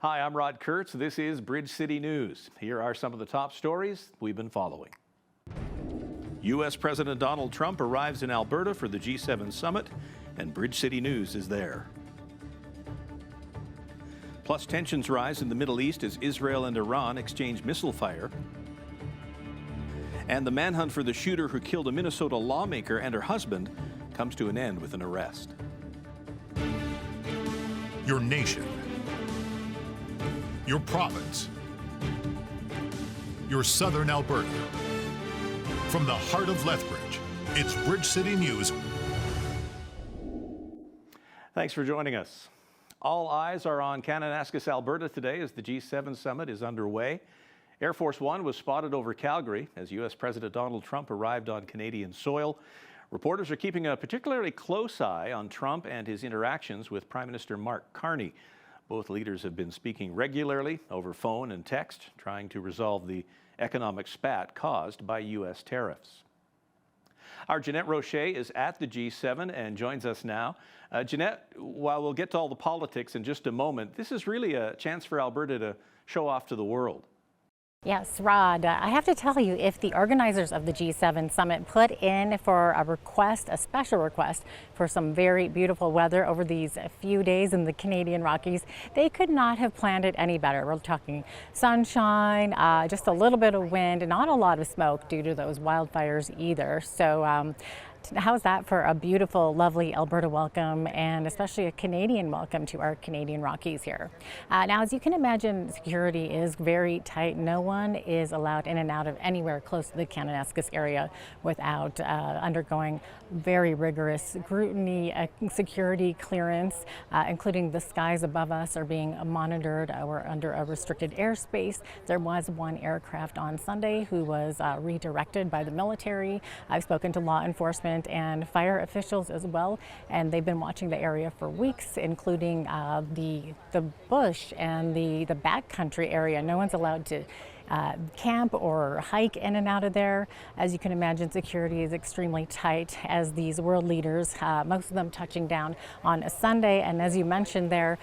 Hi, I'm Rod Kurtz. This is Bridge City News. Here are some of the top stories we've been following. U.S. President Donald Trump arrives in Alberta for the G7 summit, and Bridge City News is there. Plus, tensions rise in the Middle East as Israel and Iran exchange missile fire. And the manhunt for the shooter who killed a Minnesota lawmaker and her husband comes to an end with an arrest. Your nation, your province, your southern Alberta. From the heart of Lethbridge, it's Bridge City News. Thanks for joining us. All eyes are on Kananaskis, Alberta today as the G7 summit is underway. Air Force One was spotted over Calgary as U.S. President Donald Trump arrived on Canadian soil. Reporters are keeping a particularly close eye on Trump and his interactions with Prime Minister Mark Carney. Both leaders have been speaking regularly over phone and text, trying to resolve the economic spat caused by U.S. tariffs. Our Jeanette Roche is at the G7 and joins us now. Jeanette, while we'll get to all the politics in just a moment, this is really a chance for Alberta to show off to the world. Yes, Rod, I have to tell you, if the organizers of the G7 summit put in for a request, a special request for some very beautiful weather over these few days in the Canadian Rockies, they could not have planned it any better. We're talking sunshine, just a little bit of wind, not a lot of smoke due to those wildfires either. So how's that for a beautiful, lovely Alberta welcome, and especially a Canadian welcome to our Canadian Rockies here. Now, as you can imagine, security is very tight. No one is allowed in and out of anywhere close to the Kananaskis area without undergoing very rigorous scrutiny, security clearance, including the skies above us are being monitored. We're under a restricted airspace. There was one aircraft on Sunday who was redirected by the military. I've spoken to law enforcement and fire officials as well, and they've been watching the area for weeks, including the bush and the backcountry area. No one's allowed to camp or hike in and out of there. As you can imagine, security is extremely tight as these world leaders, most of them touching down on a Sunday, and as you mentioned there,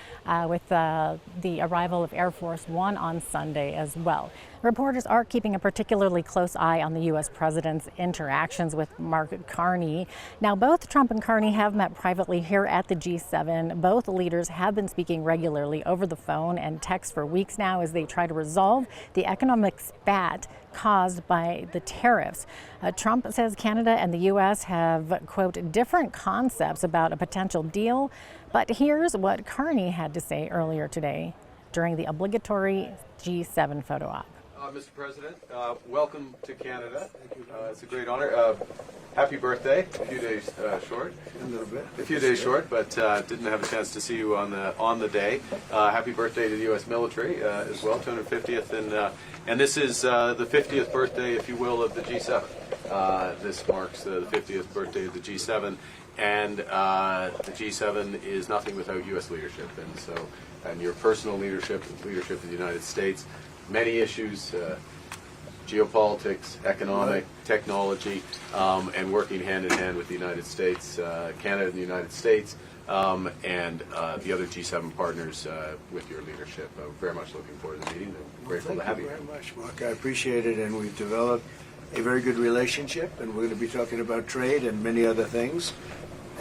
with the arrival of Air Force One on Sunday as well. Reporters are keeping a particularly close eye on the U.S. president's interactions with Mark Carney. Now, both Trump and Carney have met privately here at the G7. Both leaders have been speaking regularly over the phone and text for weeks now as they try to resolve the economic spat caused by the tariffs. Trump says Canada and the U.S. have, quote, different concepts about a potential deal. But here's what Carney had to say earlier today during the obligatory G7 photo op. Mr. President, welcome to Canada. It's a great honor. Happy birthday. A few days short. A little bit. A few days short, but didn't have a chance to see you on the day. Happy birthday to the U.S. military as well, 250th, and this is the 50th birthday, if you will, of the G7. This marks the 50th birthday of the G7, and the G7 is nothing without U.S. leadership, and your personal leadership, leadership of the United States. Many issues, geopolitics, economic, technology, and working hand in hand with the United States, Canada and the United States, and the other G7 partners with your leadership. I'm very much looking forward to the meeting. I'm grateful to have you. Thank you very much, Mark. I appreciate it, and we've developed a very good relationship, and we're going to be talking about trade and many other things.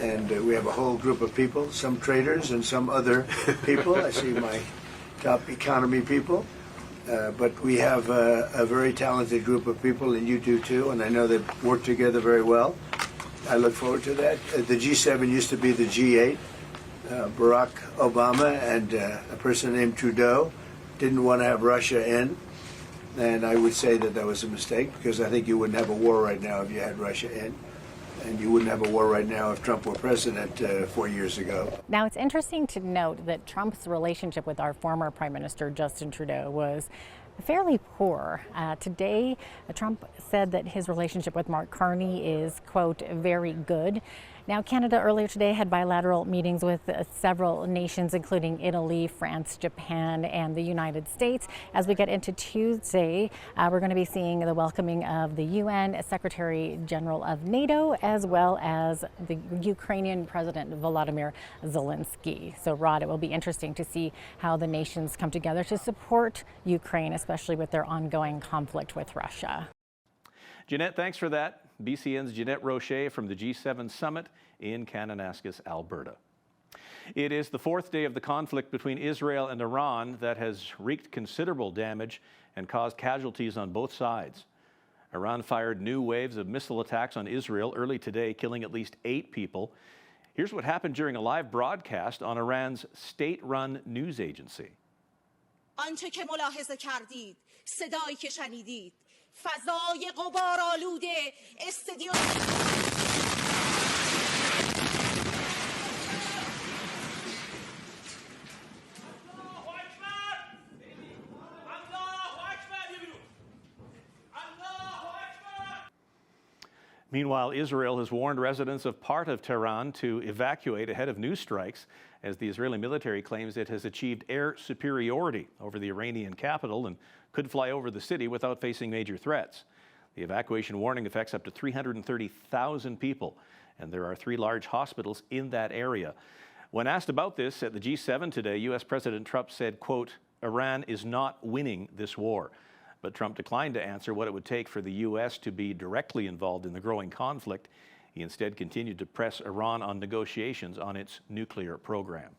And we have a whole group of people, some traders and some other people. I see my top economy people. But we have a very talented group of people, and you do too, and I know they work together very well. I look forward to that. The G7 used to be the G8. Barack Obama and a person named Trudeau didn't want to have Russia in, and I would say that that was a mistake, because I think you wouldn't have a war right now if you had Russia in. And you wouldn't have a war right now if Trump were president 4 years ago. Now, it's interesting to note that Trump's relationship with our former Prime Minister, Justin Trudeau, was fairly poor. Today, Trump said that his relationship with Mark Carney is, quote, very good. Now, Canada earlier today had bilateral meetings with several nations, including Italy, France, Japan, and the United States. As we get into Tuesday, we're going to be seeing the welcoming of the UN Secretary General of NATO, as well as the Ukrainian President Volodymyr Zelensky. So, Rod, it will be interesting to see how the nations come together to support Ukraine, especially with their ongoing conflict with Russia. Jeanette, thanks for that. BCN's Jeanette Rocher from the G7 Summit in Kananaskis, Alberta. It is the fourth day of the conflict between Israel and Iran that has wreaked considerable damage and caused casualties on both sides. Iran fired new waves of missile attacks on Israel early today, killing at least 8 people. Here's what happened during a live broadcast on Iran's state-run news agency. آنچه که ملاحظه کردید، صدایی که شنیدید، فضای غبارآلود استادیوم Meanwhile, Israel has warned residents of part of Tehran to evacuate ahead of new strikes, as the Israeli military claims it has achieved air superiority over the Iranian capital and could fly over the city without facing major threats. The evacuation warning affects up to 330,000 people, and there are 3 large hospitals in that area. When asked about this at the G7 today, U.S. President Trump said, quote, "Iran is not winning this war." But Trump declined to answer what it would take for the U.S. to be directly involved in the growing conflict. He instead continued to press Iran on negotiations on its nuclear program.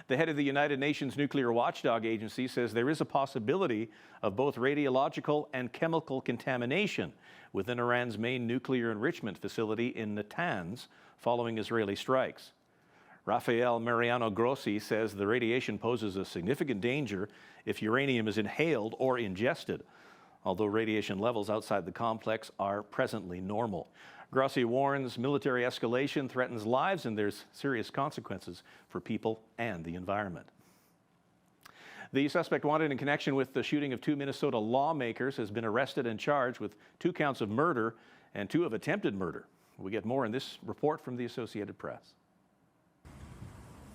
The head of the United Nations Nuclear Watchdog Agency says there is a possibility of both radiological and chemical contamination within Iran's main nuclear enrichment facility in Natanz following Israeli strikes. Rafael Mariano Grossi says the radiation poses a significant danger if uranium is inhaled or ingested, although radiation levels outside the complex are presently normal. Grossi warns military escalation threatens lives and there's serious consequences for people and the environment. The suspect wanted in connection with the shooting of 2 Minnesota lawmakers has been arrested and charged with 2 counts of murder and 2 of attempted murder. We get more in this report from the Associated Press.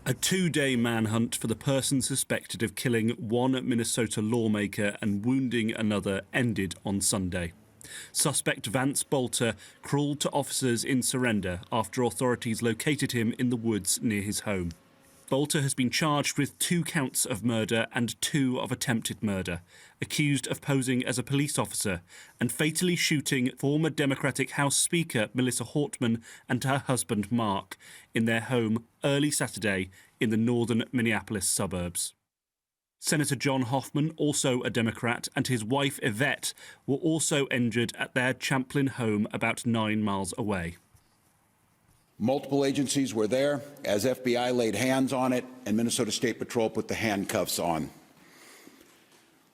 A 2-day manhunt for the person suspected of killing 1 Minnesota lawmaker and wounding another ended on Sunday. Suspect Vance Bolter crawled to officers in surrender after authorities located him in the woods near his home. Bolter has been charged with 2 counts of murder and 2 of attempted murder, accused of posing as a police officer and fatally shooting former Democratic House Speaker Melissa Hortman and her husband Mark in their home early Saturday in the northern Minneapolis suburbs. Senator John Hoffman, also a Democrat, and his wife Yvette were also injured at their Champlin home about 9 miles away. Multiple agencies were there as FBI laid hands on it and Minnesota State Patrol put the handcuffs on.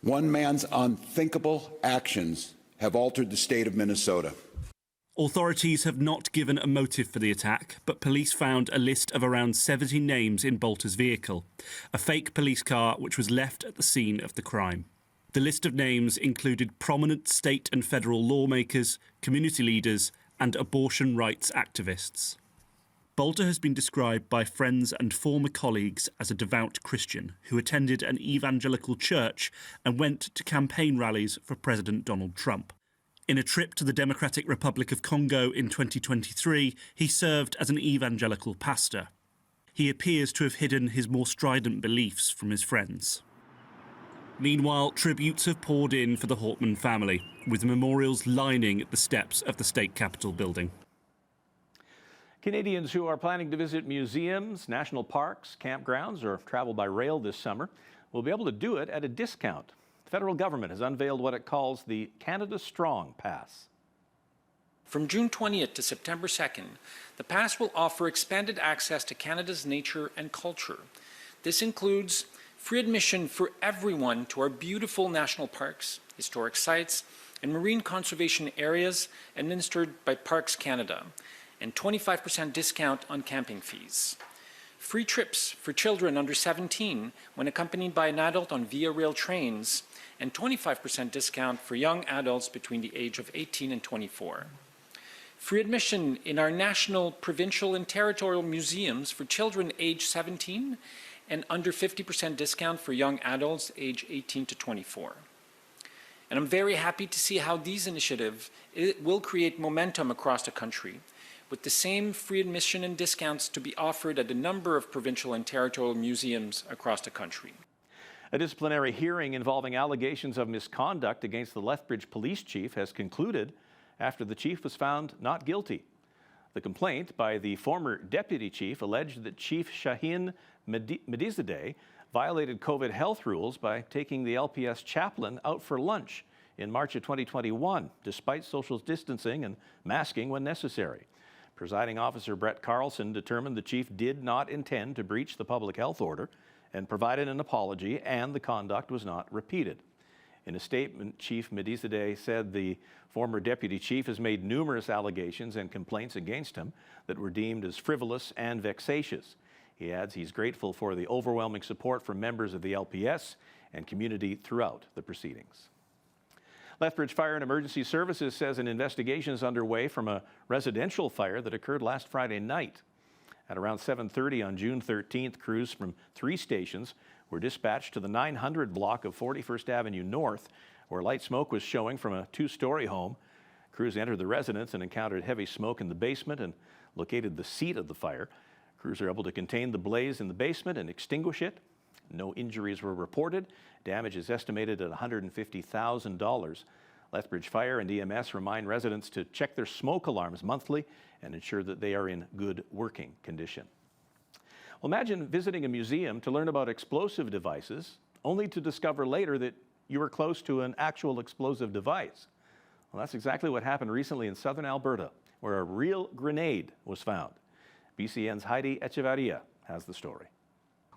One man's unthinkable actions have altered the state of Minnesota. Authorities have not given a motive for the attack, but police found a list of around 70 names in Bolter's vehicle, a fake police car which was left at the scene of the crime. The list of names included prominent state and federal lawmakers, community leaders, and abortion rights activists. Bolter has been described by friends and former colleagues as a devout Christian who attended an evangelical church and went to campaign rallies for President Donald Trump. In a trip to the Democratic Republic of Congo in 2023, he served as an evangelical pastor. He appears to have hidden his more strident beliefs from his friends. Meanwhile, tributes have poured in for the Hortman family, with memorials lining the steps of the state capitol building. Canadians who are planning to visit museums, national parks, campgrounds, or travel by rail this summer will be able to do it at a discount. The federal government has unveiled what it calls the Canada Strong Pass. From June 20th to September 2nd, the pass will offer expanded access to Canada's nature and culture. This includes free admission for everyone to our beautiful national parks, historic sites, and marine conservation areas administered by Parks Canada, and 25% discount on camping fees. Free trips for children under 17 when accompanied by an adult on Via Rail trains, and 25% discount for young adults between the age of 18 and 24. free admission in our national, provincial, and territorial museums for children age 17, and under 50% discount for young adults age 18 to 24. And I'm very happy to see how these initiatives will create momentum across the country, with the same free admission and discounts to be offered at a number of provincial and territorial museums across the country. A disciplinary hearing involving allegations of misconduct against the Lethbridge police chief has concluded after the chief was found not guilty. The complaint by the former deputy chief alleged that Chief Shaheen Medizadeh violated COVID health rules by taking the LPS chaplain out for lunch in March of 2021, despite social distancing and masking when necessary. Presiding officer Brett Carlson determined the chief did not intend to breach the public health order and provided an apology, and the conduct was not repeated. In a statement, Chief Medizadeh said the former deputy chief has made numerous allegations and complaints against him that were deemed as frivolous and vexatious. He adds he's grateful for the overwhelming support from members of the LPS and community throughout the proceedings. Lethbridge Fire and Emergency Services says an investigation is underway from a residential fire that occurred last Friday night. At around 7:30 on June 13th, crews from 3 stations were dispatched to the 900 block of 41st Avenue North, where light smoke was showing from a 2-story home. Crews entered the residence and encountered heavy smoke in the basement and located the seat of the fire. Crews are able to contain the blaze in the basement and extinguish it. No injuries were reported. Damage is estimated at $150,000. Lethbridge Fire and EMS remind residents to check their smoke alarms monthly and ensure that they are in good working condition. Well, imagine visiting a museum to learn about explosive devices, only to discover later that you were close to an actual explosive device. Well, that's exactly what happened recently in southern Alberta, where a real grenade was found. BCN's Heidi Echevarria has the story.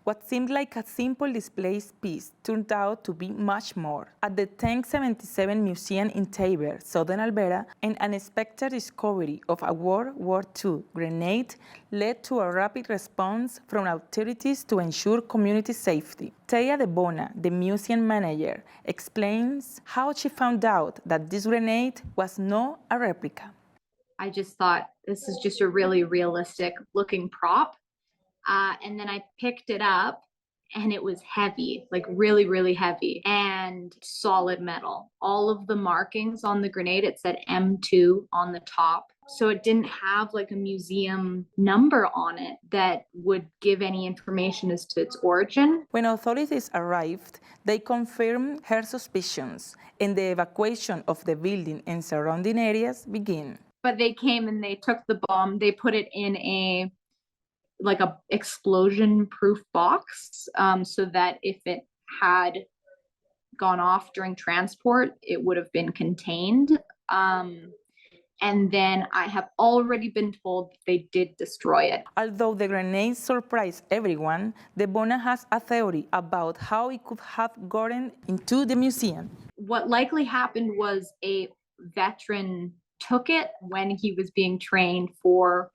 What seemed like a simple display piece turned out to be much more. At the 1077 Museum in Taber, southern Alberta, an unexpected discovery of a World War II grenade led to a rapid response from authorities to ensure community safety. Taya De Bona, the museum manager, explains how she found out that this grenade was not a replica. I just thought this is just a really realistic looking prop. And then I picked it up and it was heavy, like really, really heavy and solid metal. All of the markings on the grenade, it said M2 on the top. So it didn't have like a museum number on it that would give any information as to its origin. When authorities arrived, they confirmed her suspicions and the evacuation of the building and surrounding areas began. But they came and they took the bomb, they put it in a explosion proof box, so that if it had gone off during transport, it would have been contained. And then I have already been told they did destroy it. Although the grenade surprised everyone, De Bona has a theory about how it could have gotten into the museum. What likely happened was a veteran took it when he was being trained for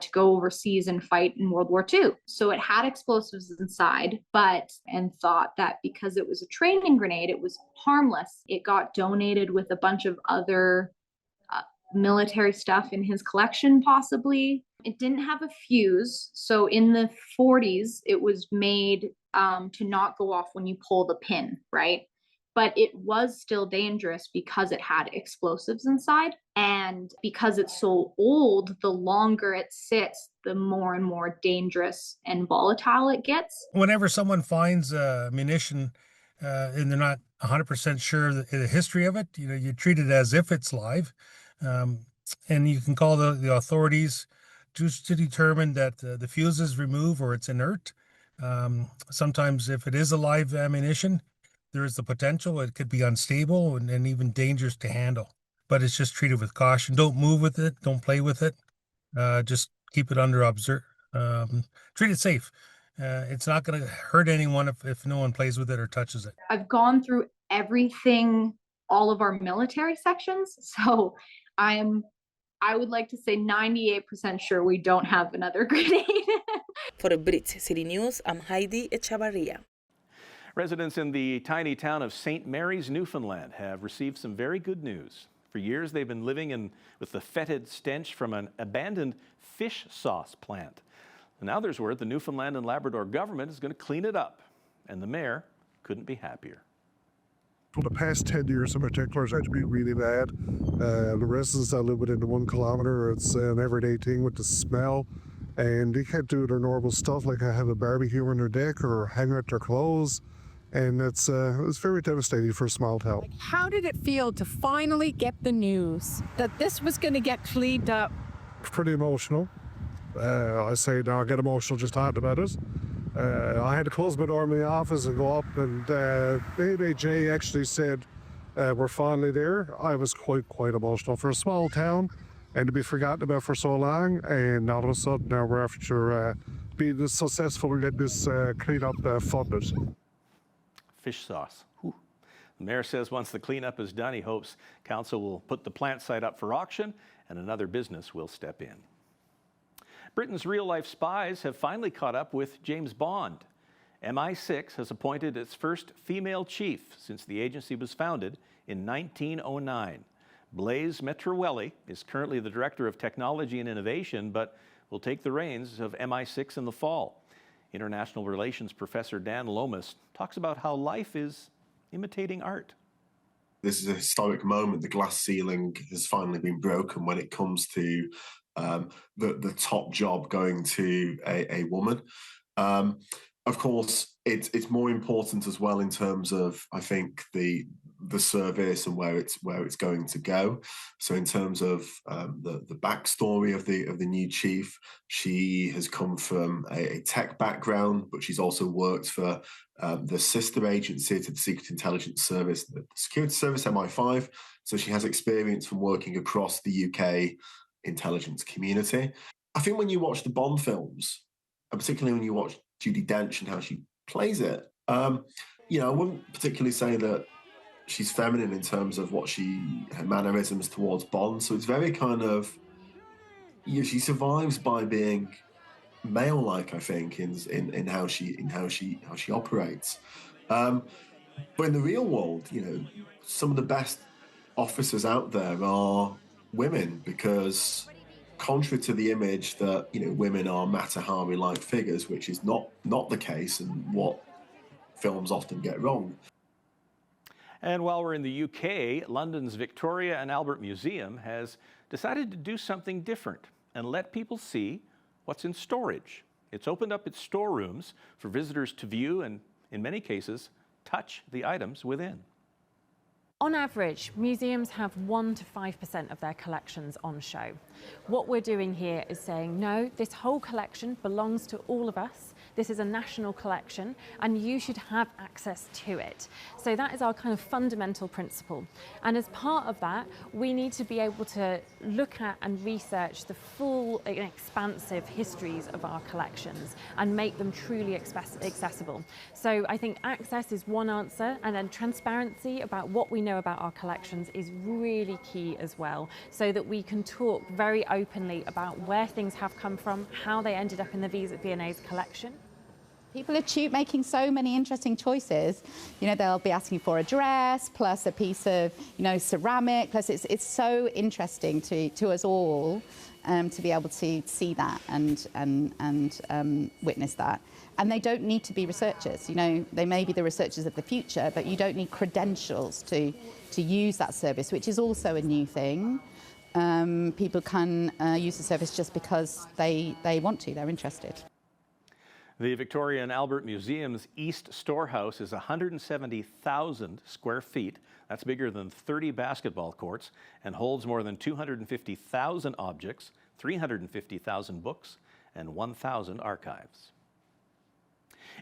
to go overseas and fight in World War II. So it had explosives inside, and thought that because it was a training grenade, it was harmless. It got donated with a bunch of other military stuff in his collection, possibly. It didn't have a fuse. So in the 40s, it was made to not go off when you pull the pin, right? But it was still dangerous because it had explosives inside. And because it's so old, the longer it sits, the more and more dangerous and volatile it gets. Whenever someone finds munition and they're not 100% sure the history of it, you treat it as if it's live. And you can call the authorities just to determine that the fuse is removed or it's inert. Sometimes if it is a live ammunition, there is the potential it could be unstable and even dangerous to handle. But it's just treated with caution. Don't move with it. Don't play with it. Just keep it under treat it safe. It's not going to hurt anyone if no one plays with it or touches it. I've gone through everything, all of our military sections. So I would like to say 98% sure we don't have another grenade. For BridgeCityNews, I'm Heidi Echevarria. Residents in the tiny town of St. Mary's, Newfoundland have received some very good news. For years, they've been living with the fetid stench from an abandoned fish sauce plant. And now there's word the Newfoundland and Labrador government is going to clean it up, and the mayor couldn't be happier. For the past 10 years in particular, it's been really bad. The residents that live within the 1 kilometre, it's an everyday thing with the smell. And they can't do their normal stuff like have a barbecue on their deck or hang out their clothes. And it's very devastating for a small town. How did it feel to finally get the news that this was going to get cleaned up? Pretty emotional. I say now I get emotional just talking about it. I had to close my door in my office and go up, and Baby Jay actually said, we're finally there. I was quite emotional for a small town and to be forgotten about for so long, and all of a sudden now we're after being successful in getting this cleanup funded. Fish sauce. Whew. The mayor says once the cleanup is done, he hopes council will put the plant site up for auction and another business will step in. Britain's real-life spies have finally caught up with James Bond. MI6 has appointed its first female chief since the agency was founded in 1909. Blaise Metrowelli is currently the Director of Technology and Innovation, but will take the reins of MI6 in the fall. International Relations Professor Dan Lomas talks about how life is imitating art. This is a historic moment. The glass ceiling has finally been broken when it comes to the top job going to a woman. Of course, it's more important as well in terms of, I think, the service and where it's going to go. So in terms of the backstory of the new chief, she has come from a tech background, but she's also worked for the sister agency to the Secret Intelligence Service, the Security Service, MI5. So she has experience from working across the UK intelligence community. I think when you watch the Bond films, and particularly when you watch Judi Dench and how she plays it, I wouldn't particularly say that she's feminine in terms of her mannerisms towards Bond. So it's very kind of, she survives by being male-like, I think, in how she operates. But in the real world, some of the best officers out there are women, because contrary to the image that women are Mata Hari-like figures, which is not the case and what films often get wrong. And while we're in the UK, London's Victoria and Albert Museum has decided to do something different and let people see what's in storage. It's opened up its storerooms for visitors to view and, in many cases, touch the items within. On average, museums have 1 to 5% of their collections on show. What we're doing here is saying, no, this whole collection belongs to all of us. This is a national collection and you should have access to it. So that is our kind of fundamental principle. And as part of that, we need to be able to look at and research the full and expansive histories of our collections and make them truly accessible. So I think access is one answer, and then transparency about what we know about our collections is really key as well, so that we can talk very openly about where things have come from, how they ended up in the V&A's collection. People are making so many interesting choices. They'll be asking for a dress, plus a piece of, ceramic, plus it's so interesting to us all to be able to see that and witness that. And they don't need to be researchers. They may be the researchers of the future, but you don't need credentials to use that service, which is also a new thing. People can use the service just because they want to, they're interested. The Victoria and Albert Museum's East Storehouse is 170,000 square feet. That's bigger than 30 basketball courts and holds more than 250,000 objects, 350,000 books, and 1,000 archives.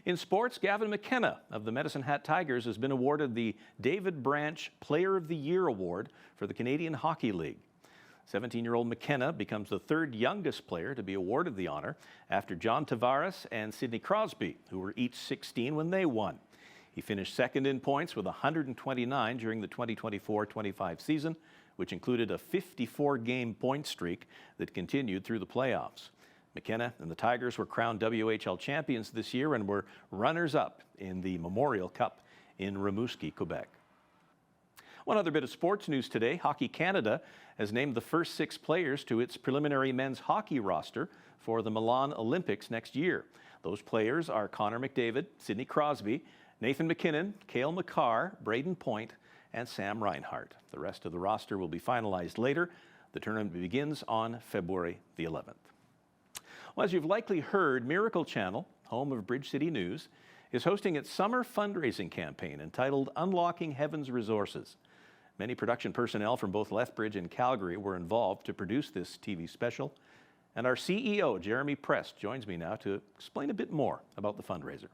In sports, Gavin McKenna of the Medicine Hat Tigers has been awarded the David Branch Player of the Year Award for the Canadian Hockey League. 17-year-old McKenna becomes the third youngest player to be awarded the honor after John Tavares and Sidney Crosby, who were each 16 when they won. He finished second in points with 129 during the 2024-25 season, which included a 54-game point streak that continued through the playoffs. McKenna and the Tigers were crowned WHL champions this year and were runners-up in the Memorial Cup in Rimouski, Quebec. One other bit of sports news today. Hockey Canada has named the first 6 players to its preliminary men's hockey roster for the Milan Olympics next year. Those players are Connor McDavid, Sidney Crosby, Nathan McKinnon, Cale Makar, Braden Point, and Sam Reinhart. The rest of the roster will be finalized later. The tournament begins on February the 11th. Well, as you've likely heard, Miracle Channel, home of Bridge City News, is hosting its summer fundraising campaign entitled Unlocking Heaven's Resources. Many production personnel from both Lethbridge and Calgary were involved to produce this TV special. And our CEO, Jeremy Prest, joins me now to explain a bit more about the fundraiser.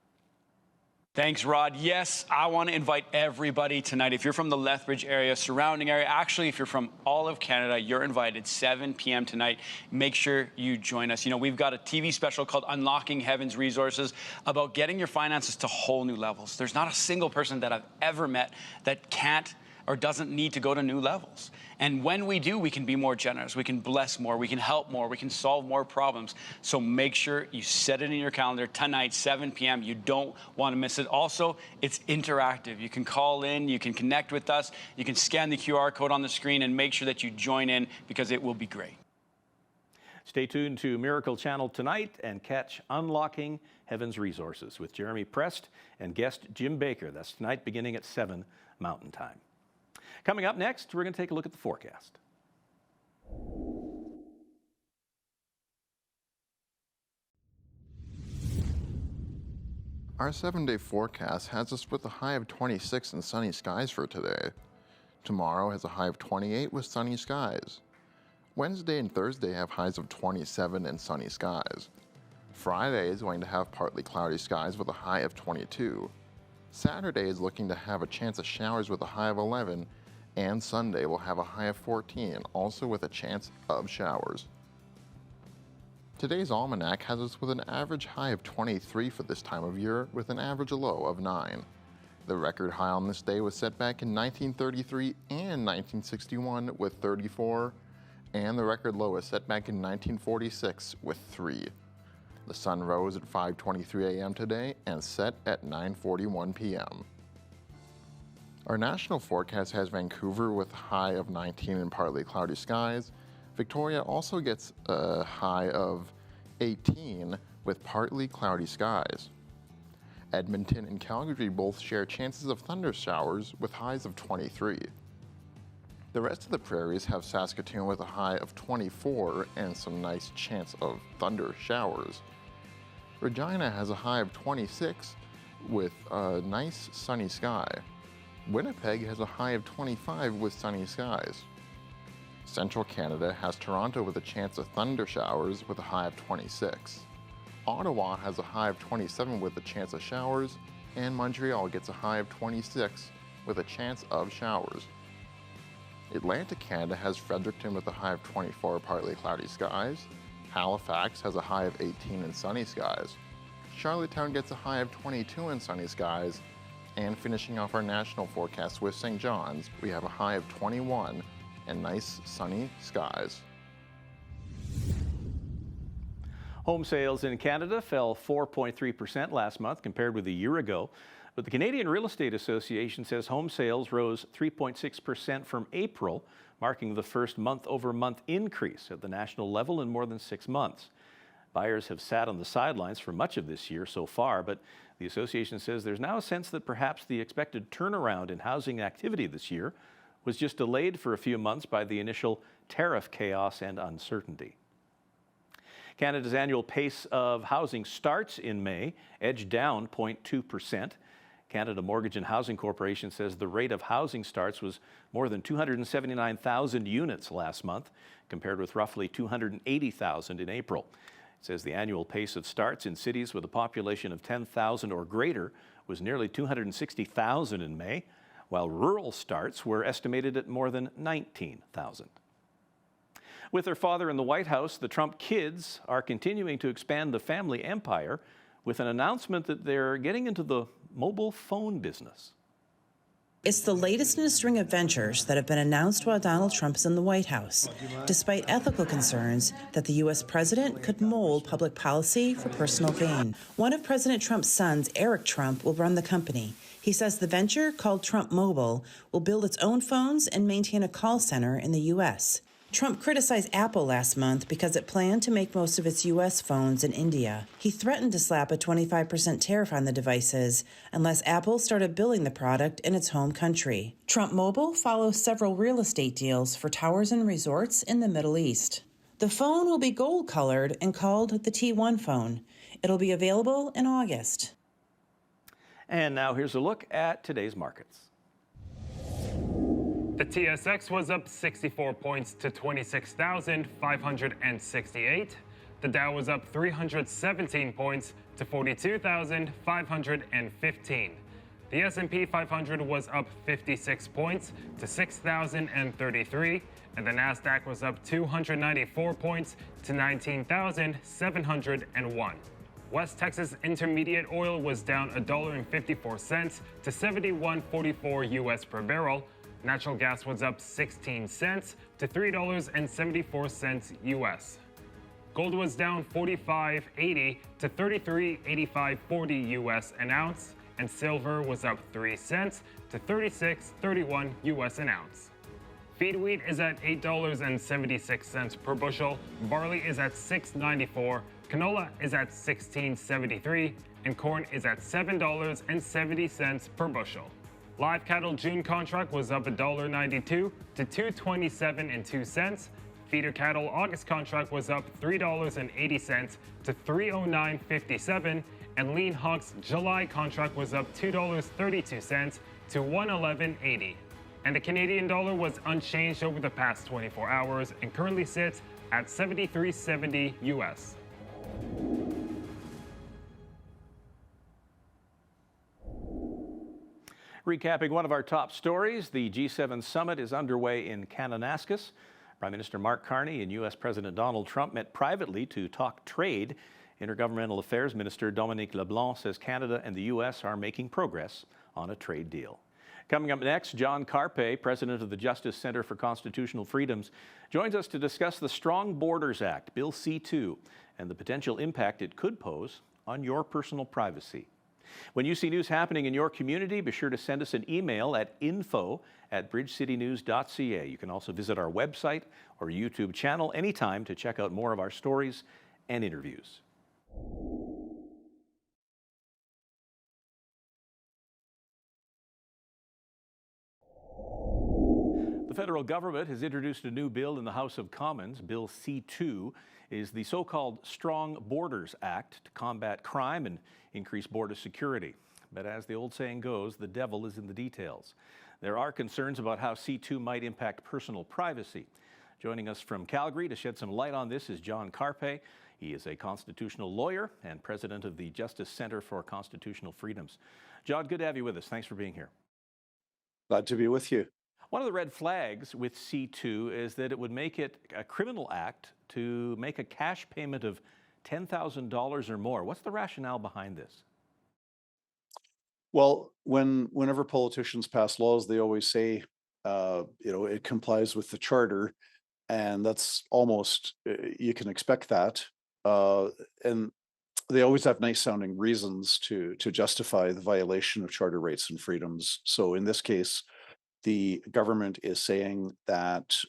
Thanks, Rod. Yes, I want to invite everybody tonight. If you're from the Lethbridge area, surrounding area, actually, if you're from all of Canada, you're invited 7 p.m. tonight. Make sure you join us. You know, we've got a TV special called Unlocking Heaven's Resources about getting your finances to whole new levels. There's not a single person that I've ever met that can't or doesn't need to go to new levels. And when we do, we can be more generous, we can bless more, we can help more, we can solve more problems. So make sure you set it in your calendar tonight, 7 p.m. You don't want to miss it. Also, it's interactive. You can call in, you can connect with us, you can scan the QR code on the screen and make sure that you join in because it will be great. Stay tuned to Miracle Channel tonight and catch Unlocking Heaven's Resources with Jeremy Prest and guest Jim Baker. That's tonight beginning at 7 Mountain Time. Coming up next, we're going to take a look at the forecast. Our 7-day forecast has us with a high of 26 and sunny skies for today. Tomorrow has a high of 28 with sunny skies. Wednesday and Thursday have highs of 27 and sunny skies. Friday is going to have partly cloudy skies with a high of 22. Saturday is looking to have a chance of showers with a high of 11, and Sunday will have a high of 14, also with a chance of showers. Today's almanac has us with an average high of 23 for this time of year, with an average low of 9. The record high on this day was set back in 1933 and 1961 with 34, and the record low was set back in 1946 with 3. The sun rose at 5:23 a.m. today and set at 9:41 p.m. Our national forecast has Vancouver with a high of 19 and partly cloudy skies. Victoria also gets a high of 18 with partly cloudy skies. Edmonton and Calgary both share chances of thunder showers with highs of 23. The rest of the prairies have Saskatoon with a high of 24 and some nice chance of thunder showers. Regina has a high of 26 with a nice sunny sky. Winnipeg has a high of 25 with sunny skies. Central Canada has Toronto with a chance of thunder showers with a high of 26. Ottawa has a high of 27 with a chance of showers, and Montreal gets a high of 26 with a chance of showers. Atlantic Canada has Fredericton with a high of 24 partly cloudy skies. Halifax has a high of 18 and sunny skies. Charlottetown gets a high of 22 and sunny skies. And finishing off our national forecast with St. John's, we have a high of 21 and nice sunny skies. Home sales in Canada fell 4.3% last month compared with a year ago. But the Canadian Real Estate Association says home sales rose 3.6% from April, marking the first month-over-month increase at the national level in more than 6 months. Buyers have sat on the sidelines for much of this year so far, but the association says there's now a sense that perhaps the expected turnaround in housing activity this year was just delayed for a few months by the initial tariff chaos and uncertainty. Canada's annual pace of housing starts in May edged down 0.2%. Canada Mortgage and Housing Corporation says the rate of housing starts was more than 279,000 units last month, compared with roughly 280,000 in April. It says the annual pace of starts in cities with a population of 10,000 or greater was nearly 260,000 in May, while rural starts were estimated at more than 19,000. With their father in the White House, the Trump kids are continuing to expand the family empire with an announcement that they're getting into the mobile phone business. It's the latest in a string of ventures that have been announced while Donald Trump is in the White House, despite ethical concerns that the U.S. president could mold public policy for personal gain. One of President Trump's sons, Eric Trump, will run the company. He says the venture, called Trump Mobile, will build its own phones and maintain a call center in the U.S. Trump criticized Apple last month because it planned to make most of its U.S. phones in India. He threatened to slap a 25% tariff on the devices unless Apple started building the product in its home country. Trump Mobile follows several real estate deals for towers and resorts in the Middle East. The phone will be gold-colored and called the T1 phone. It'll be available in August. And now here's a look at today's markets. The TSX was up 64 points to 26,568. The Dow was up 317 points to 42,515. The S&P 500 was up 56 points to 6,033, and the Nasdaq was up 294 points to 19,701. West Texas Intermediate oil was down $1.54 to 71.44 US per barrel. Natural gas was up 16 cents to $3.74 US. Gold was down 45.80 to 33.8540 US an ounce, and silver was up 3 cents to 36.31 US an ounce. Feed wheat is at $8.76 per bushel, barley is at $6.94, canola is at $16.73, and corn is at $7.70 per bushel. Live cattle June contract was up $1.92 to $227.02. Feeder cattle August contract was up $3.80 to $309.57, and lean hogs July contract was up $2.32 to $111.80. And the Canadian dollar was unchanged over the past 24 hours and currently sits at 73.70 US. Recapping one of our top stories, the G7 summit is underway in Kananaskis. Prime Minister Mark Carney and U.S. President Donald Trump met privately to talk trade. Intergovernmental Affairs Minister Dominique LeBlanc says Canada and the U.S. are making progress on a trade deal. Coming up next, John Carpe, president of the Justice Center for Constitutional Freedoms, joins us to discuss the Strong Borders Act, Bill C-2, and the potential impact it could pose on your personal privacy. When you see news happening in your community, be sure to send us an email at info@bridgecitynews.ca. You can also visit our website or YouTube channel anytime to check out more of our stories and interviews. The federal government has introduced a new bill in the House of Commons. Bill C-2 is the so-called Strong Borders Act to combat crime and increase border security. But as the old saying goes, the devil is in the details. There are concerns about how C-2 might impact personal privacy. Joining us from Calgary to shed some light on this is John Carpe. He is a constitutional lawyer and president of the Justice Center for Constitutional Freedoms. John, good to have you with us. Thanks for being here. Glad to be with you. One of the red flags with C-2 is that it would make it a criminal act to make a cash payment of $10,000 or more. What's the rationale behind this? Well, whenever politicians pass laws, they always say, it complies with the charter, and that's almost, you can expect that. And they always have nice sounding reasons to justify the violation of charter rights and freedoms. So in this case, the government is saying that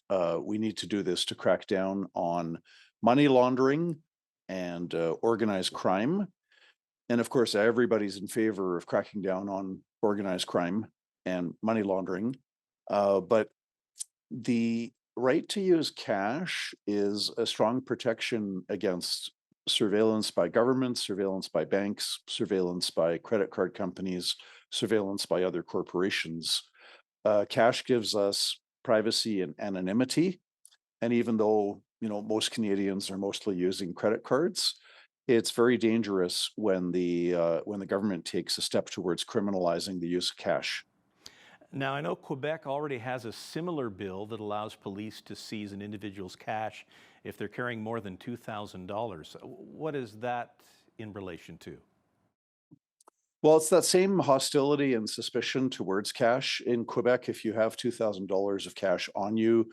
we need to do this to crack down on money laundering and organized crime. And of course, everybody's in favor of cracking down on organized crime and money laundering. But the right to use cash is a strong protection against surveillance by governments, surveillance by banks, surveillance by credit card companies, surveillance by other corporations. Cash gives us privacy and anonymity. And even though, most Canadians are mostly using credit cards, it's very dangerous when the government takes a step towards criminalizing the use of cash. Now, I know Quebec already has a similar bill that allows police to seize an individual's cash if they're carrying more than $2,000. What is that in relation to? Well, it's that same hostility and suspicion towards cash. In Quebec, if you have $2,000 of cash on you,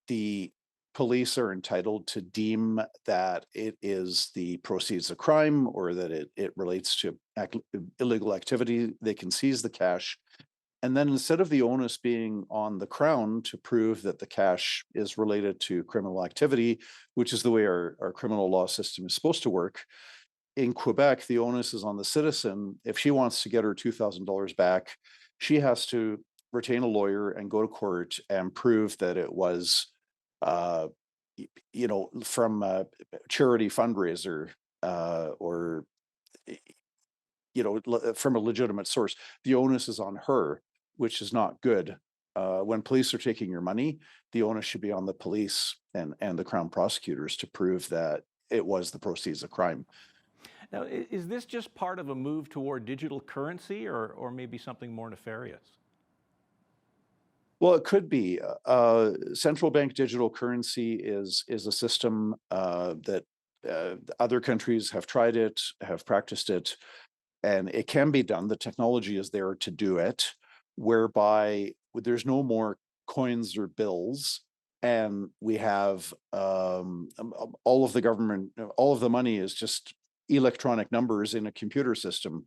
the police are entitled to deem that it is the proceeds of crime or that it relates to illegal activity. They can seize the cash. And then instead of the onus being on the Crown to prove that the cash is related to criminal activity, which is the way our criminal law system is supposed to work, in Quebec, the onus is on the citizen. If she wants to get her $2,000 back, she has to retain a lawyer and go to court and prove that it was, from a charity fundraiser or, from a legitimate source. The onus is on her, which is not good. When police are taking your money, the onus should be on the police and the Crown prosecutors to prove that it was the proceeds of crime. Now, is this just part of a move toward digital currency or maybe something more nefarious? Well, it could be. Central bank digital currency is a system that other countries have tried it, have practiced it, and it can be done. The technology is there to do it, whereby there's no more coins or bills, and we have all of the government, all of the money is just electronic numbers in a computer system.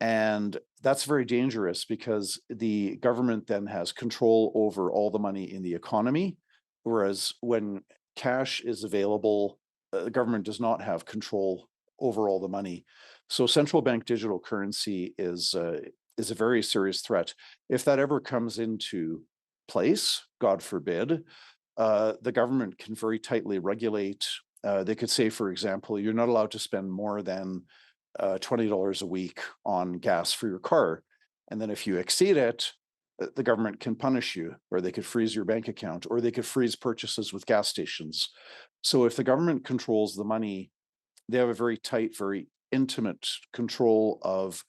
And that's very dangerous because the government then has control over all the money in the economy. Whereas when cash is available, the government does not have control over all the money. So central bank digital currency is a very serious threat. If that ever comes into place, God forbid, the government can very tightly regulate. They could say, for example, you're not allowed to spend more than $20 a week on gas for your car. And then if you exceed it, the government can punish you, or they could freeze your bank account, or they could freeze purchases with gas stations. So if the government controls the money, they have a very tight, very intimate control of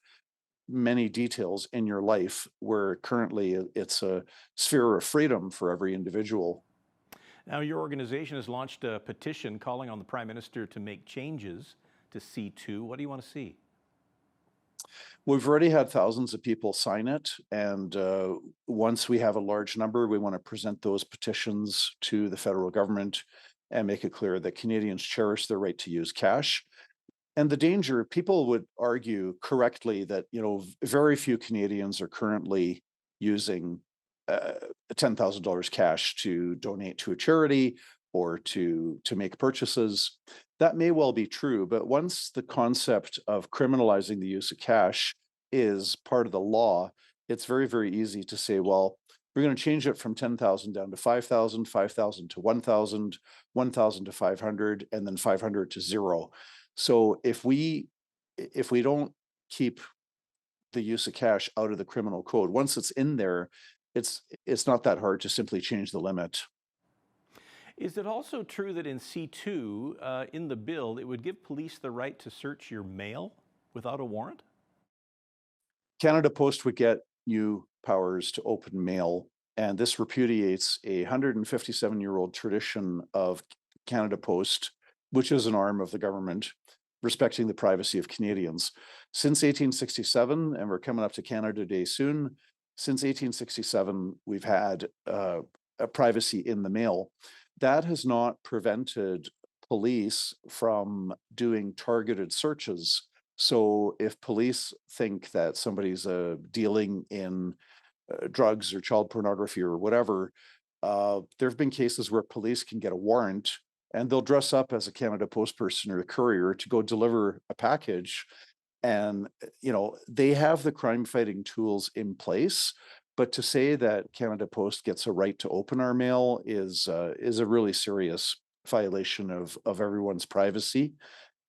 many details in your life, where currently it's a sphere of freedom for every individual. Now, your organization has launched a petition calling on the Prime Minister to make changes to C2. What do you want to see? We've already had thousands of people sign it, and once we have a large number, we want to present those petitions to the federal government and make it clear that Canadians cherish their right to use cash. And the danger, people would argue correctly that, very few Canadians are currently using $10,000 cash to donate to a charity or to make purchases. That may well be true, but once the concept of criminalizing the use of cash is part of the law, it's very, very easy to say, well, we're going to change it from 10,000 down to 5,000, 5,000 to 1,000, 1,000 to 500, and then 500 to zero. So if we don't keep the use of cash out of the criminal code, once it's in there, it's not that hard to simply change the limit. Is it also true that in C2, in the bill, it would give police the right to search your mail without a warrant? Canada Post would get new powers to open mail, and this repudiates a 157-year-old tradition of Canada Post, which is an arm of the government, respecting the privacy of Canadians. Since 1867, and we're coming up to Canada Day soon, since 1867, we've had a privacy in the mail. That has not prevented police from doing targeted searches. So if police think that somebody's dealing in drugs or child pornography or whatever, there have been cases where police can get a warrant and they'll dress up as a Canada Post person or a courier to go deliver a package. And, they have the crime fighting tools in place. But to say that Canada Post gets a right to open our mail is a really serious violation of everyone's privacy.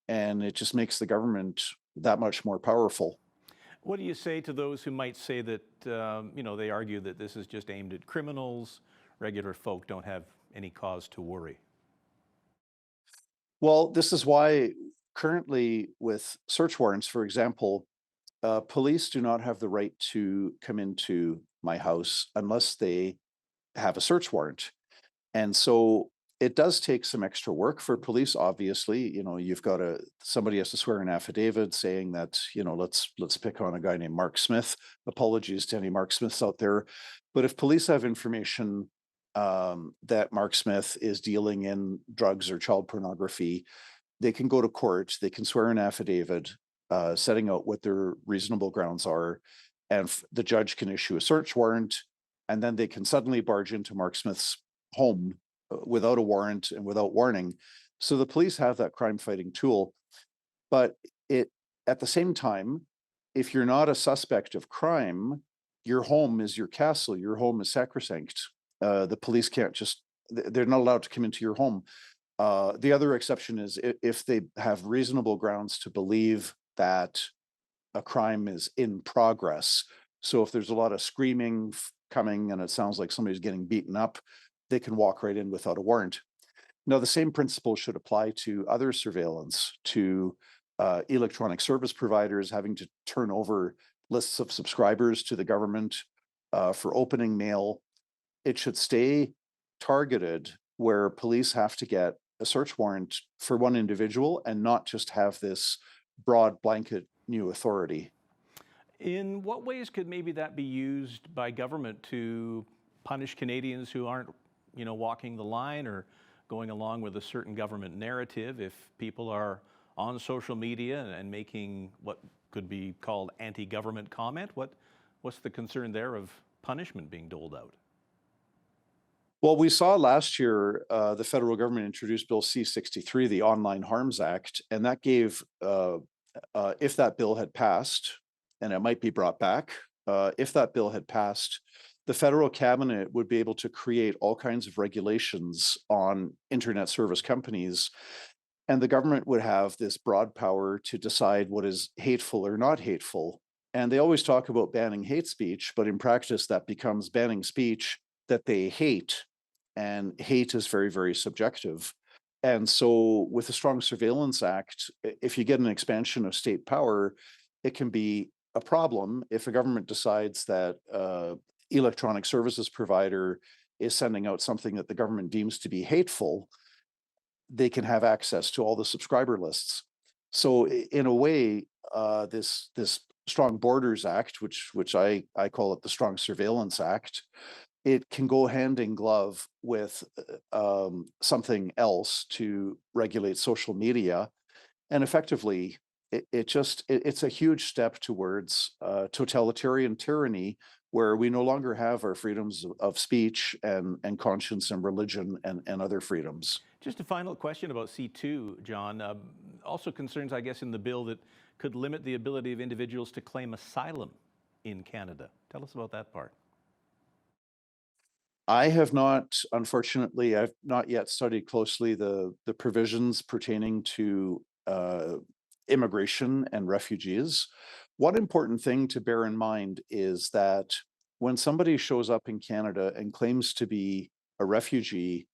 And it just makes the government that much more powerful. What do you say to those who might say that, they argue that this is just aimed at criminals, regular folk don't have any cause to worry? Well, this is why currently with search warrants, for example, police do not have the right to come into my house unless they have a search warrant. And so it does take some extra work for police, obviously. You've got somebody has to swear an affidavit saying that, let's pick on a guy named Mark Smith. Apologies to any Mark Smiths out there. But if police have information that Mark Smith is dealing in drugs or child pornography, they can go to court, they can swear an affidavit setting out what their reasonable grounds are, and the judge can issue a search warrant, and then they can suddenly barge into Mark Smith's home without a warrant and without warning. So the police have that crime fighting tool. But at the same time, if you're not a suspect of crime, your home is your castle, your home is sacrosanct. The police can't they're not allowed to come into your home. The other exception is if they have reasonable grounds to believe that a crime is in progress. So if there's a lot of screaming coming and it sounds like somebody's getting beaten up, they can walk right in without a warrant. Now, the same principle should apply to other surveillance, to electronic service providers having to turn over lists of subscribers to the government for opening mail. It should stay targeted where police have to get a search warrant for one individual and not just have this broad blanket new authority. In what ways could maybe that be used by government to punish Canadians who aren't, walking the line or going along with a certain government narrative? If people are on social media and making what could be called anti-government comment, what's the concern there of punishment being doled out? Well, we saw last year the federal government introduced Bill C-63, the Online Harms Act, and that gave, if that bill had passed, and it might be brought back, if that bill had passed, the federal cabinet would be able to create all kinds of regulations on internet service companies, and the government would have this broad power to decide what is hateful or not hateful. And they always talk about banning hate speech, but in practice that becomes banning speech that they hate. And hate is very, very subjective. And so with a strong surveillance act, if you get an expansion of state power, it can be a problem if a government decides that electronic services provider is sending out something that the government deems to be hateful. They can have access to all the subscriber lists. So in a way, this Strong Borders Act, which I call it the Strong Surveillance Act, it can go hand in glove with something else to regulate social media. And effectively, it's a huge step towards totalitarian tyranny, where we no longer have our freedoms of speech and conscience and religion and other freedoms. Just a final question about C2, John. Also concerns, I guess, in the bill that could limit the ability of individuals to claim asylum in Canada. Tell us about that part. I have not, unfortunately, I've not yet studied closely the provisions pertaining to immigration and refugees. One important thing to bear in mind is that when somebody shows up in Canada and claims to be a refugee,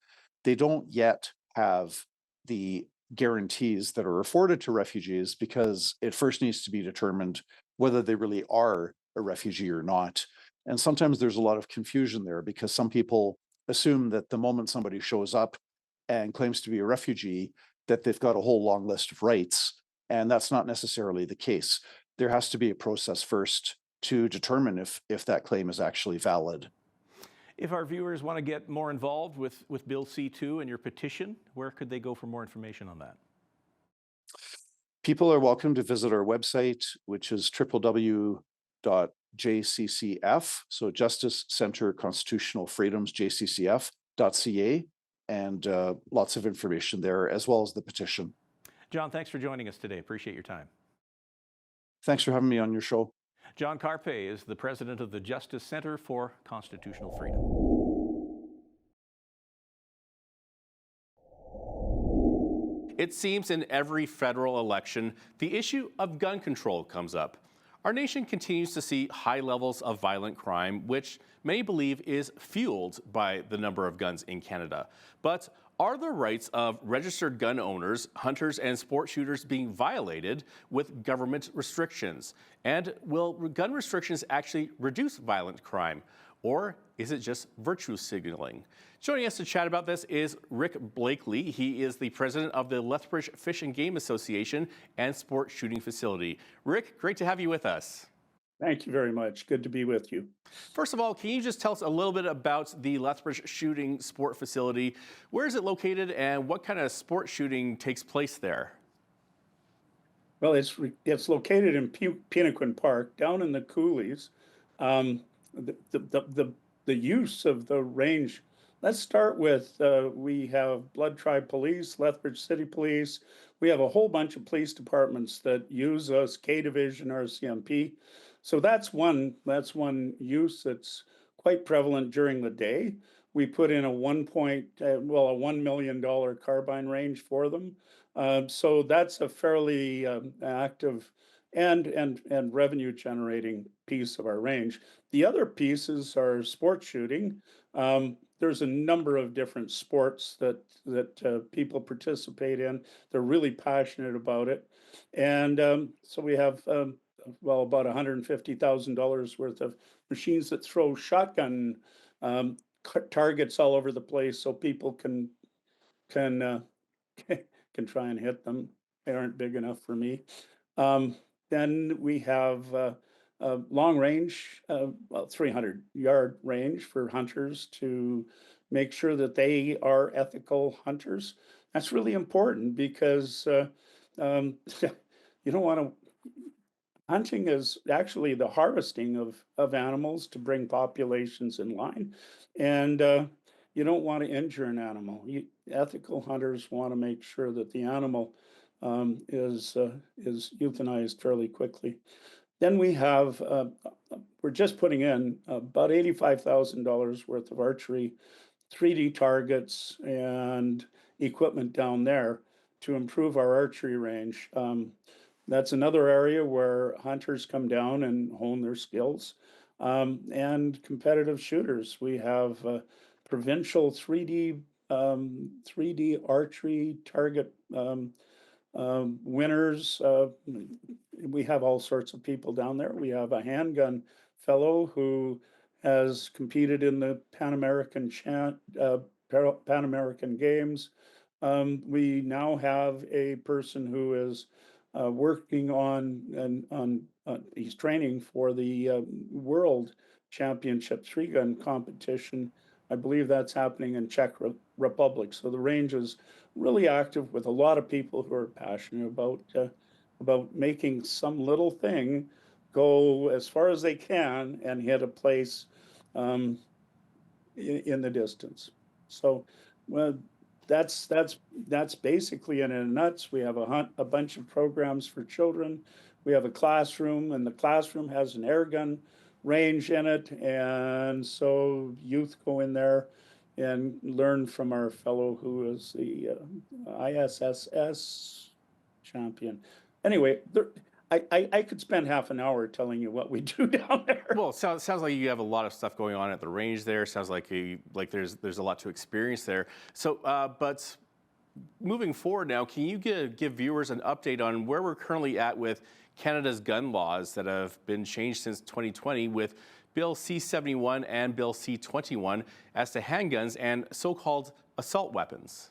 they don't yet have the guarantees that are afforded to refugees, because it first needs to be determined whether they really are a refugee or not. And sometimes there's a lot of confusion there, because some people assume that the moment somebody shows up and claims to be a refugee, that they've got a whole long list of rights. And that's not necessarily the case. There has to be a process first to determine if that claim is actually valid. If our viewers want to get more involved with Bill C2 and your petition, where could they go for more information on that? People are welcome to visit our website, which is www.jccf, so Justice Center Constitutional Freedoms, jccf.ca, and lots of information there, as well as the petition. John, thanks for joining us today. Appreciate your time. Thanks for having me on your show. John Carpe is the president of the Justice Center for Constitutional Freedom. It seems in every federal election, the issue of gun control comes up. Our nation continues to see high levels of violent crime, which many believe is fueled by the number of guns in Canada. But are the rights of registered gun owners, hunters, and sport shooters being violated with government restrictions? And will gun restrictions actually reduce violent crime? Or is it just virtue signaling? Joining us to chat about this is Rick Blakely. He is the president of the Lethbridge Fish and Game Association and Sport Shooting Facility. Rick, great to have you with us. Thank you very much. Good to be with you. First of all, can you just tell us a little bit about the Lethbridge shooting sport facility? Where is it located and what kind of sport shooting takes place there? Well, it's located in Penequin Park, down in the coulees. Um, the use of the range. Let's start with we have Blood Tribe Police, Lethbridge City Police. We have a whole bunch of police departments that use us, K Division, RCMP. So that's one use that's quite prevalent during the day. We put in a $1 million carbine range for them. So that's a fairly active and revenue generating piece of our range. The other pieces are sport shooting. There's a number of different sports that people participate in. They're really passionate about it, and so we have about $150,000 worth of machines that throw shotgun targets all over the place, so people can can try and hit them. They aren't big enough for me. Then we have long range, 300-yard range for hunters to make sure that they are ethical hunters. That's really important because you don't want to. Hunting is actually the harvesting of animals to bring populations in line, and you don't want to injure an animal. Ethical hunters want to make sure that the animal is euthanized fairly quickly. Then we have we're just putting in about $85,000 worth of archery, 3D targets, and equipment down there to improve our archery range. That's another area where hunters come down and hone their skills. And competitive shooters. We have provincial 3D archery target winners. We have all sorts of people down there. We have a handgun fellow who has competed in the Pan American Games. We now have a person who is working on he's training for the World Championship 3-gun competition. I believe that's happening in Czech Republic. So the range is really active with a lot of people who are passionate about making some little thing go as far as they can and hit a place in the distance. So that's basically in a nuts. We have a bunch of programs for children. We have a classroom, and the classroom has an air gun range in it, and so youth go in there and learn from our fellow who is the ISSS champion. Anyway, I could spend half an hour telling you what we do down there. Well, sounds like you have a lot of stuff going on at the range there. Sounds like there's a lot to experience there. So, but moving forward now, can you give viewers an update on where we're currently at with Canada's gun laws that have been changed since 2020 with Bill C-71 and Bill C-21 as to handguns and so-called assault weapons?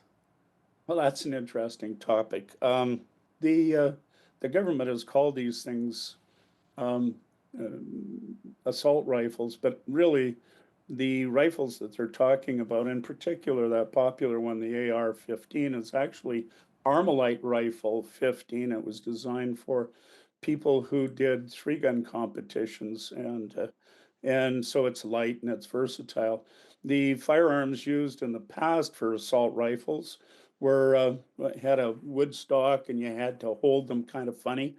Well, that's an interesting topic. The government has called these things assault rifles, but really the rifles that they're talking about, in particular that popular one, the AR-15, is actually Armalite Rifle 15. It was designed for people who did 3-gun competitions, and so it's light and it's versatile. The firearms used in the past for assault rifles were had a wood stock, and you had to hold them kind of funny.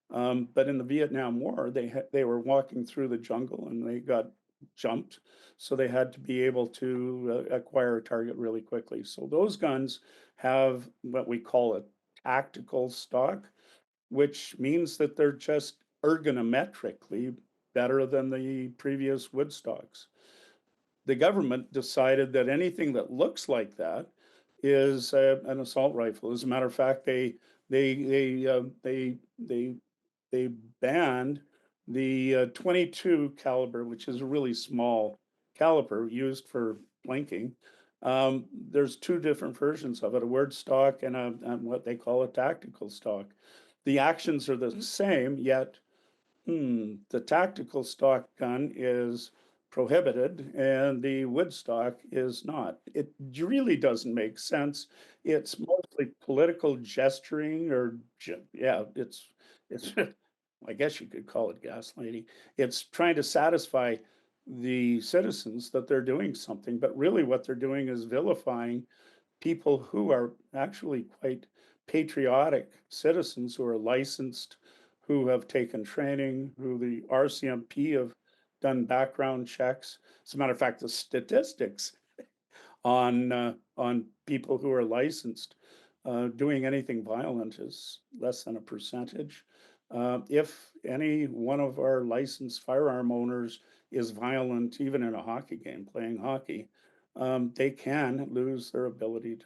But in the Vietnam War, they were walking through the jungle and they got jumped, so they had to be able to acquire a target really quickly. So those guns have what we call a tactical stock, which means that they're just ergonometrically better than the previous wood stocks. The government decided that anything that looks like that is an assault rifle. As a matter of fact, they banned the 22 caliber, which is a really small caliber used for blinking. There's two different versions of it: a word stock and what they call a tactical stock. The actions are the same, yet The tactical stock gun is prohibited and the wood stock is not. It really doesn't make sense. It's mostly political gesturing or, yeah, it's, I guess you could call it gaslighting. It's trying to satisfy the citizens that they're doing something, but really what they're doing is vilifying people who are actually quite patriotic citizens who are licensed, who have taken training, who the RCMP have done background checks. As a matter of fact, the statistics on people who are licensed doing anything violent is less than a percentage. If any one of our licensed firearm owners is violent, even in a hockey game, playing hockey, they can lose their ability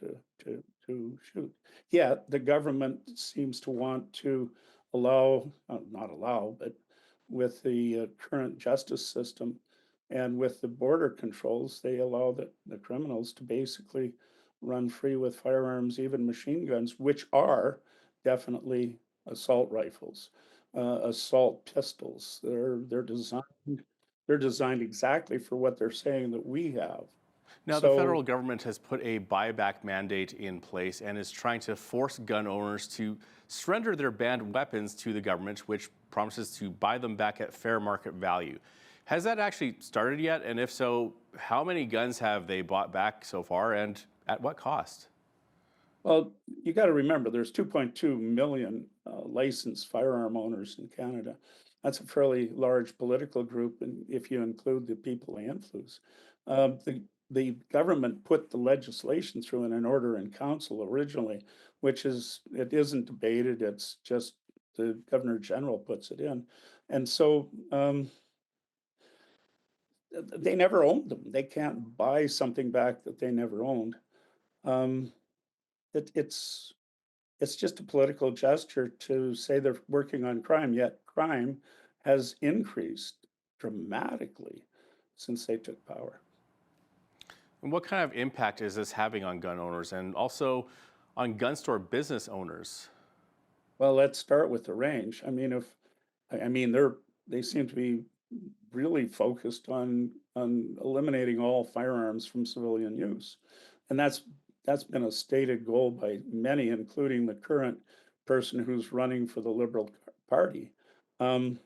to shoot. Yet the government seems to want to allow, not allow, but with the current justice system and with the border controls, they allow the criminals to basically run free with firearms, even machine guns, which are definitely assault rifles, assault pistols. They're designed exactly for what they're saying that we have. Now, the federal government has put a buyback mandate in place and is trying to force gun owners to surrender their banned weapons to the government, which promises to buy them back at fair market value. Has that actually started yet? And if so, how many guns have they bought back so far and at what cost? Well, you got to remember there's 2.2 million licensed firearm owners in Canada. That's a fairly large political group, and if you include the people they influence. The government put the legislation through in an order in council originally, which it isn't debated. It's just the Governor General puts it in, and so they never owned them. They can't buy something back that they never owned. Um, it's just a political gesture to say they're working on crime, yet crime has increased dramatically since they took power. And what kind of impact is this having on gun owners and also on gun store business owners? Well, let's start with the range. I mean, they seem to be really focused on eliminating all firearms from civilian use, and that's been a stated goal by many, including the current person who's running for the Liberal Party. Um,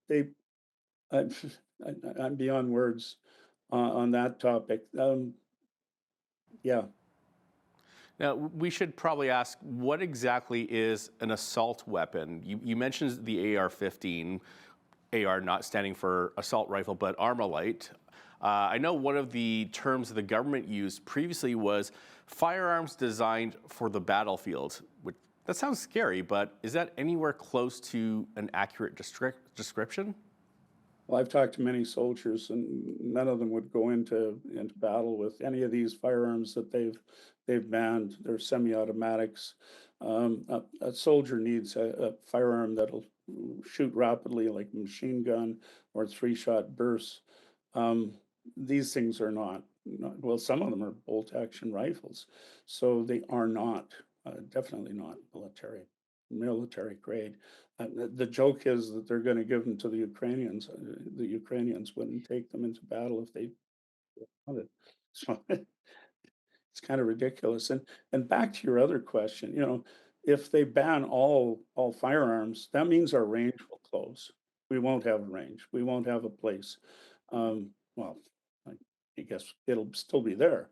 they, I, I'm beyond words on that topic. Yeah. Now, we should probably ask, what exactly is an assault weapon? You mentioned the AR-15, AR not standing for assault rifle, but Armalite. I know one of the terms the government used previously was firearms designed for the battlefield. That sounds scary, but is that anywhere close to an accurate description? Well, I've talked to many soldiers, and none of them would go into battle with any of these firearms that they've banned. They're semi-automatics. A soldier needs a firearm that'll shoot rapidly, like a machine gun or 3-shot bursts. These things are not. Well, some of them are bolt-action rifles, so they are not definitely not military grade. The joke is that they're going to give them to the Ukrainians. The Ukrainians wouldn't take them into battle if they wanted. So it's kind of ridiculous. And back to your other question, if they ban all firearms, that means our range will close. We won't have a range. We won't have a place. Well, I guess it'll still be there,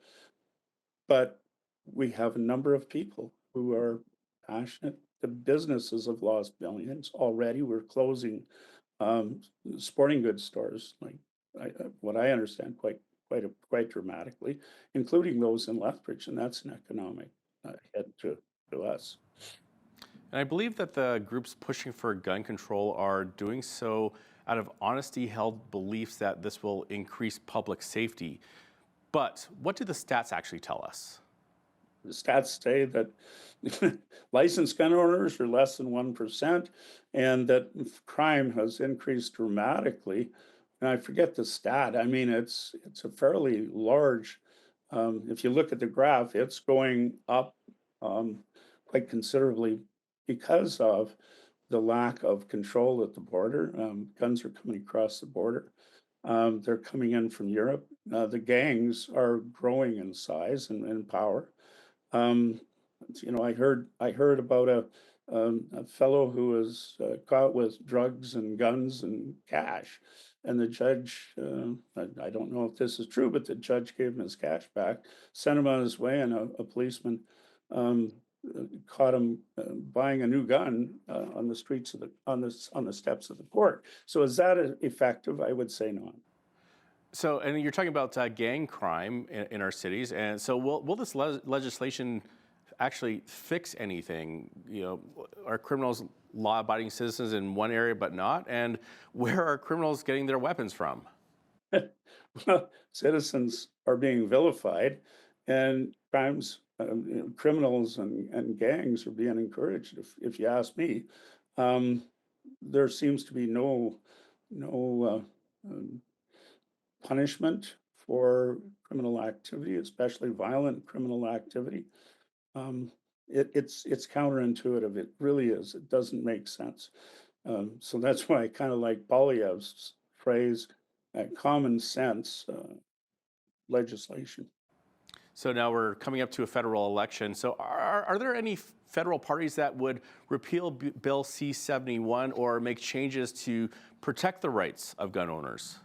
but we have a number of people who are passionate. The businesses have lost billions already. We're closing sporting goods stores, like what I understand, quite dramatically, including those in Lethbridge, and that's an economic hit to us. And I believe that the groups pushing for gun control are doing so out of honesty held beliefs that this will increase public safety. But what do the stats actually tell us? The stats say that licensed gun owners are less than 1%, and that crime has increased dramatically. And I forget the stat. I mean, it's a fairly large. If you look at the graph, it's going up quite considerably because of the lack of control at the border. Guns are coming across the border. They're coming in from Europe. The gangs are growing in size and power. I heard about a fellow who was caught with drugs and guns and cash, and the judge, I don't know if this is true, but the judge gave him his cash back, sent him on his way, and a policeman caught him buying a new gun on the streets of on the steps of the court. So is that effective? I would say not. So, and you're talking about gang crime in our cities, and so will this legislation actually fix anything? Are criminals law-abiding citizens in one area but not? And where are criminals getting their weapons from? Well, citizens are being vilified, and criminals and gangs are being encouraged. If you ask me, there seems to be no punishment for criminal activity, especially violent criminal activity. It's counterintuitive. It really is. It doesn't make sense. So that's why I kind of like Poilievre's phrase, common sense legislation. So now we're coming up to a federal election. So are there any federal parties that would repeal Bill C-71 or make changes to protect the rights of gun owners?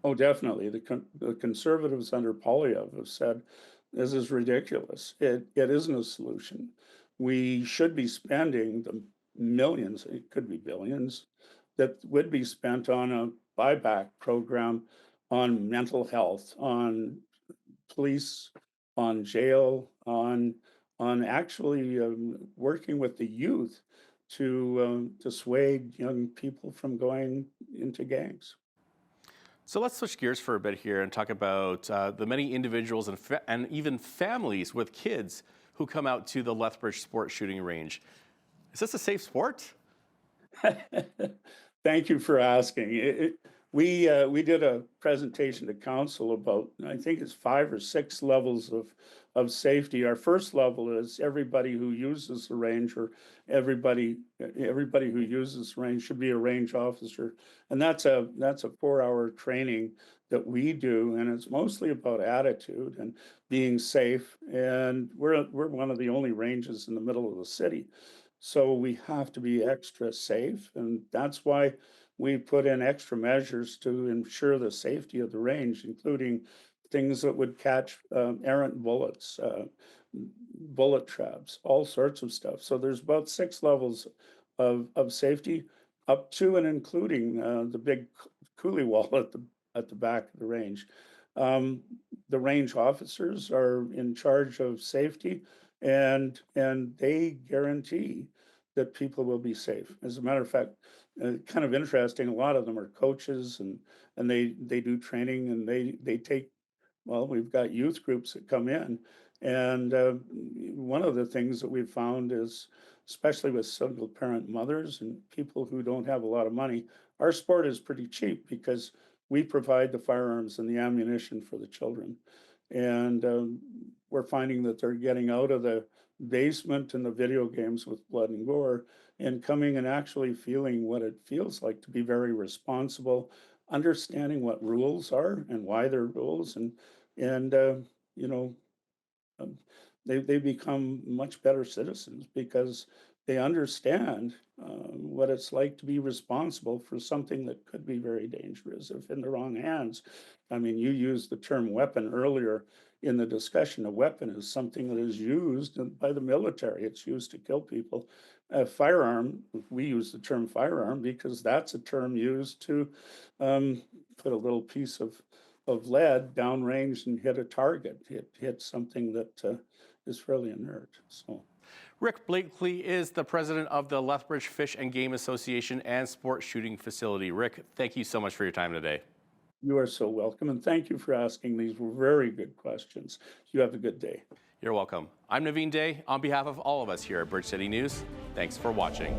Oh, definitely. The conservatives under Poilievre have said, this is ridiculous. It isn't a solution. We should be spending the millions, it could be billions, that would be spent on a buyback program on mental health, on police, on jail, on actually working with the youth to dissuade young people from going into gangs. So let's switch gears for a bit here and talk about the many individuals and even families with kids who come out to the Lethbridge sports shooting range. Is this a safe sport? Thank you for asking. We did a presentation to council about, I think it's 5 or 6 levels of safety. Our first level is everybody who uses the range, or everybody who uses the range should be a range officer, and that's a 4-hour training that we do, and it's mostly about attitude and being safe. And we're one of the only ranges in the middle of the city, so we have to be extra safe, and that's why we put in extra measures to ensure the safety of the range, including things that would catch errant bullets, bullet traps, all sorts of stuff. So there's about 6 levels of safety, up to and including the big coolie wall at the back of the range. The range officers are in charge of safety, and they guarantee that people will be safe. As a matter of fact, kind of interesting, a lot of them are coaches, and they do training, and they take, well, we've got youth groups that come in, and one of the things that we've found is, especially with single parent mothers and people who don't have a lot of money, our sport is pretty cheap because we provide the firearms and the ammunition for the children. And we're finding that they're getting out of the basement and the video games with blood and gore and coming and actually feeling what it feels like to be very responsible, understanding what rules are and why they're rules, and they become much better citizens because they understand what it's like to be responsible for something that could be very dangerous if in the wrong hands. I mean, you used the term weapon earlier in the discussion. A weapon is something that is used by the military. It's used to kill people. A firearm, we use the term firearm because that's a term used to put a little piece of lead downrange and hit a target. Hit something that is fairly inert. So, Rick Blakely is the president of the Lethbridge Fish and Game Association and Sport Shooting Facility. Rick, thank you so much for your time today. You are so welcome, and thank you for asking these very good questions. You have a good day. You're welcome. I'm Naveen Day. On behalf of all of us here at Bridge City News, thanks for watching.